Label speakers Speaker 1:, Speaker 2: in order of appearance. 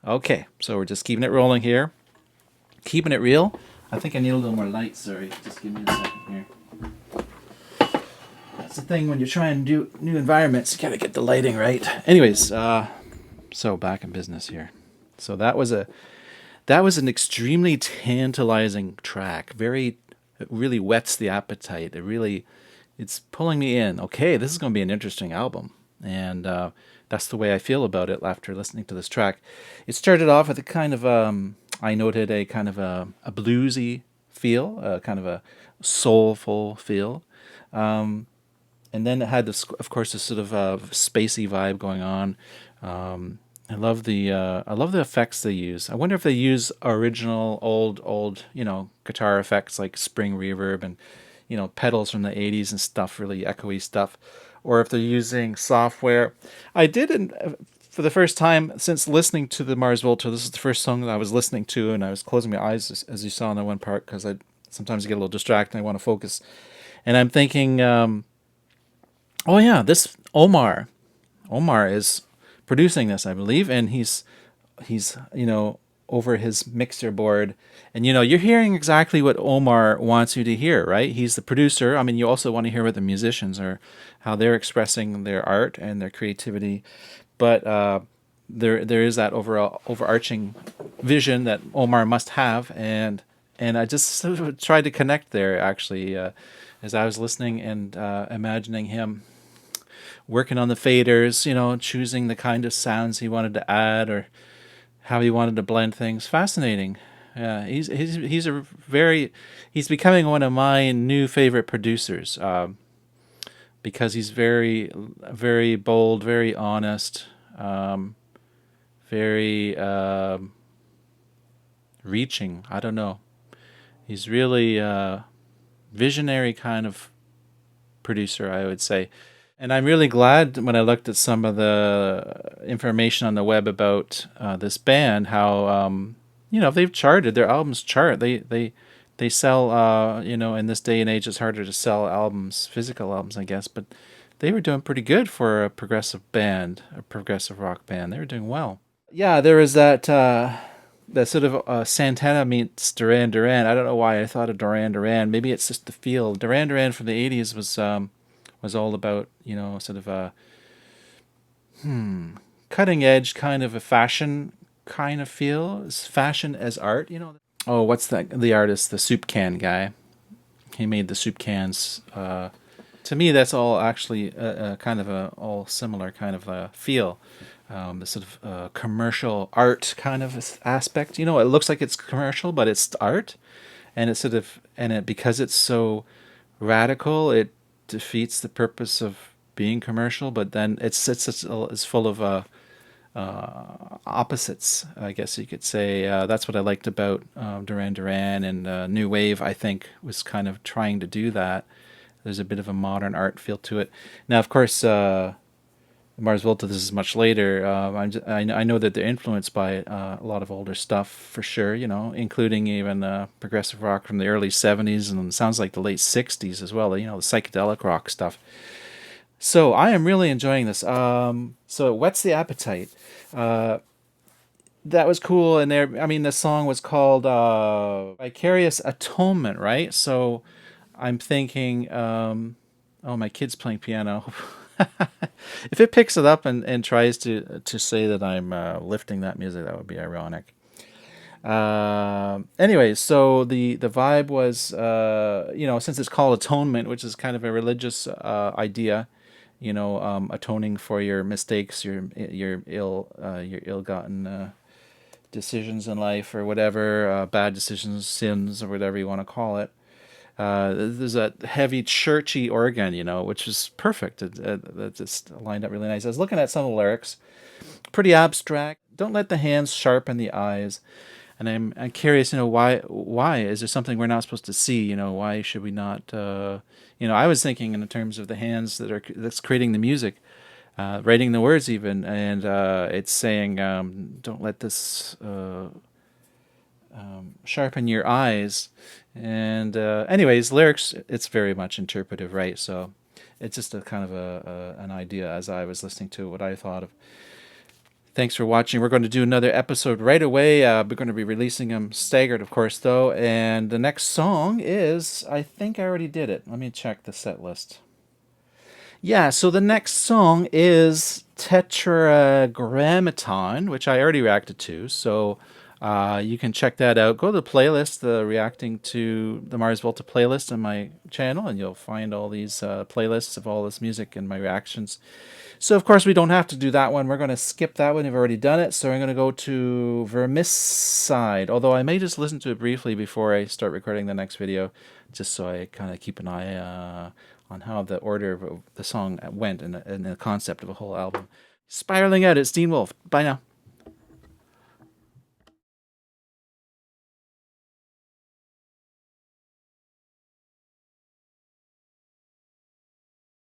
Speaker 1: Okay, so we're just keeping it rolling here. Keeping it real. I think I need a little more light, sorry. Just give me a second here. That's the thing when you're trying to do new environments, you gotta get the lighting right. Anyways, so back in business here. So that was an extremely tantalizing track. It really whets the appetite. It's pulling me in. Okay, this is going to be an interesting album, and that's the way I feel about it after listening to this track. It started off with a kind of I noted a kind of a bluesy feel, a kind of a soulful feel, and then it had this, of course, this sort of spacey vibe going on. I love the effects they use. I wonder if they use original old guitar effects like spring reverb and pedals from the '80s and stuff, really echoey stuff, or if they're using software. I did for the first time since listening to the Mars Volta. This is the first song that I was listening to, and I was closing my eyes as you saw in the one part because I sometimes get a little distracted. And I want to focus, and I'm thinking, oh yeah, this Omar is producing this, I believe, and he's over his mixer board, and you're hearing exactly what Omar wants you to hear, right? He's the producer. I mean, you also want to hear what the musicians are, how they're expressing their art and their creativity, but there is that overarching vision that Omar must have, and I just sort of tried to connect there actually as I was listening and imagining him working on the faders, choosing the kind of sounds he wanted to add or how he wanted to blend things. Fascinating. Yeah, he's becoming one of my new favorite producers because he's very bold, very honest, very reaching. I don't know. He's really a visionary kind of producer, I would say. And I'm really glad when I looked at some of the information on the web about this band, how if they've charted, their albums chart. They sell. In this day and age, it's harder to sell albums, physical albums, I guess. But they were doing pretty good for a progressive band, a progressive rock band. They were doing well. Yeah, there was that sort of Santana meets Duran Duran. I don't know why I thought of Duran Duran. Maybe it's just the feel. Duran Duran from the '80s was all about sort of a cutting edge kind of a fashion kind of feel. It's fashion as art. Oh, what's that? The artist, the soup can guy. He made the soup cans. To me, that's all actually a kind of a all similar kind of a feel. The sort of commercial art kind of aspect. It looks like it's commercial, but it's art, and it's sort of and it because it's so radical, it defeats the purpose of being commercial. But then it's full of opposites, I guess you could say. That's what I liked about Duran Duran and New Wave. I think was kind of trying to do that. There's a bit of a modern art feel to it. Now, of course, Mars Volta. This is much later. I know that they're influenced by a lot of older stuff for sure. Including even progressive rock from the early '70s and sounds like the late '60s as well. The psychedelic rock stuff. So I am really enjoying this. So it whets the appetite. That was cool. And there, I mean, the song was called "Vicarious Atonement," right? So I'm thinking, oh, my kid's playing piano. If it picks it up and tries to say that I'm lifting that music, that would be ironic. Anyways, so the vibe was, since it's called atonement, which is kind of a religious idea, atoning for your mistakes, your ill-gotten decisions in life or whatever, bad decisions, sins, or whatever you want to call it. There's a heavy churchy organ, which is perfect. It just lined up really nice. I was looking at some of the lyrics, pretty abstract. Don't let the hands sharpen the eyes. And I'm curious, why is there something we're not supposed to see? Why should we not? I was thinking in terms of the hands that's creating the music, writing the words even, and it's saying, don't let this sharpen your eyes. And anyways, lyrics, it's very much interpretive, right? So it's just a kind of an idea as I was listening to what I thought of Thanks for watching. We're going to do another episode right away. We're going to be releasing them staggered, of course, though. And the next song is, I think I already did it. Let me check the set list. Yeah, so the next song is Tetragrammaton, which I already reacted to. So you can check that out. Go to the playlist, the reacting to the Mars Volta playlist on my channel, and you'll find all these playlists of all this music and my reactions. So of course we don't have to do that one. We're going to skip that one. We've already done it. So I'm going to go to Vermicide, although I may just listen to it briefly before I start recording the next video, just so I kind of keep an eye on how the order of the song went and the concept of a whole album. Spiraling Out, it's Dean Wolfe. Bye now.